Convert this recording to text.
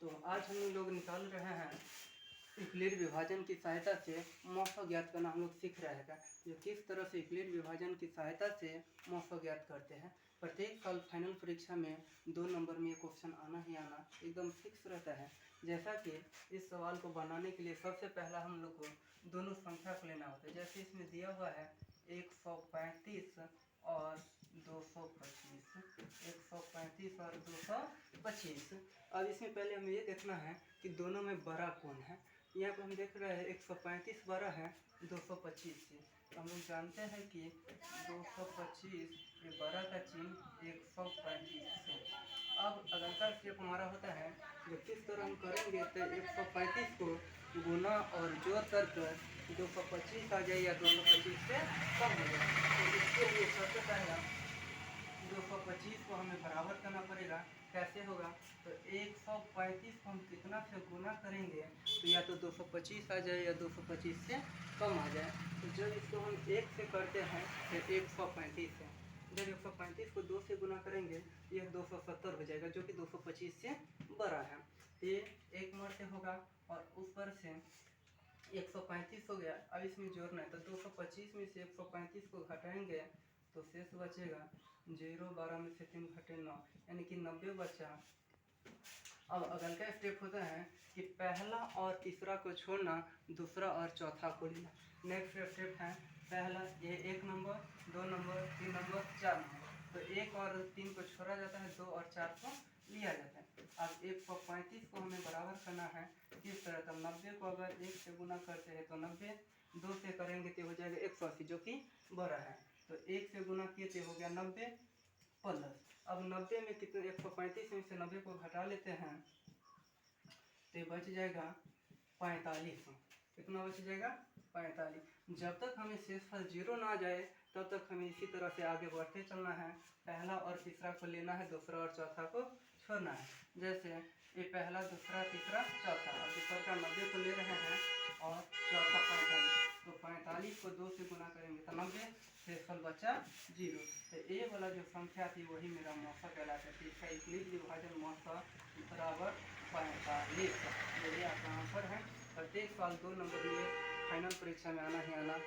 तो आज हम लोग निकाल रहे हैं यूक्लिड विभाजन की सहायता से मौसा ज्ञात करना हम लोग सीख रहे हैं जो किस तरह से यूक्लिड विभाजन की सहायता से मौसा ज्ञात करते हैं। प्रत्येक साल फाइनल परीक्षा में 2 नंबर में ये क्वेश्चन आना ही आना एकदम फिक्स रहता है। जैसा कि इस सवाल को बनाने के लिए सबसे पहला हम लोग को दोनों संख्या को लेना होता है। जैसे इसमें दिया हुआ है 135 और 225, 135 और 225। अब इसमें पहले हमें ये देखना है कि दोनों में बड़ा कौन है। यहाँ पर हम देख रहे हैं 135 बड़ा है 225 से, तो हम लोग जानते हैं कि 225 ये बड़ा का चिन्ह 135 से। अब अगला स्टेप हमारा होता है जो किस तरह हम करेंगे तो 135 को गुना और जोड़ कर 225 आ जाए या 225 से कम हो जाए। तो इसके लिए सबसे पहला 225 को हमें बराबर करना पड़ेगा। कैसे होगा तो 135 को हम कितना से गुना करेंगे तो या तो 225 आ जाए या 225 से कम आ जाए। तो जब इसको हम 1 से करते हैं तो 135 है, जब 135 को 2 से गुना करेंगे यह 270 हो जाएगा जो कि 225 से बड़ा है। ये एक मर से होगा और उस पर से 135 हो गया। अब इसमें जोड़ना है तो 225 में से 135 को घटाएंगे तो शेष बचेगा 0, 12 में से 3 घटे 9 यानी कि 90 बचा। अब अगला का स्टेप होता है कि पहला और तीसरा को छोड़ना, दूसरा और चौथा को लेना। नेक्स्ट स्टेप है पहला ये 1 नंबर, 2 नंबर, 3 नंबर, 4 नंबर, तो 1 और 3 को छोड़ा जाता है, 2 और 4 को लिया जाता है। अब 135 को हमें बराबर करना है किस तरह, तो 90 को अगर 1 से गुना करते हैं तो 90, 2 से करेंगे तो हो जाएगा 180 जो कि बड़ा है। तो 1 से गुना किए तो हो गया 90 प्लस। अब 90 में कितने 135 में से 90 को घटा लेते हैं तो बच जाएगा 45। कितना बच जाएगा 45। जब तक हमें शेषफल 0 ना आ जाए तब तक हमें इसी तरह से आगे बढ़ते चलना है। पहला और तीसरा को लेना है, दूसरा और चौथा को छोड़ना है। जैसे ये पहला, दूसरा, तीसरा, चौथा। अब दूसरा का 90 को ले रहे हैं और चौथा 45, तो 45 को 2 से गुना करेंगे तो 90, शेषफल बचा 0। तो ये वाला जो संख्या थी वही मेरा मौसा कहलाता है। इसका यूक्लिड विभाजन मौसा बराबर 45। यही आपका आंसर है। प्रत्येक साल 2 नंबर में फाइनल परीक्षा में आना ही आना।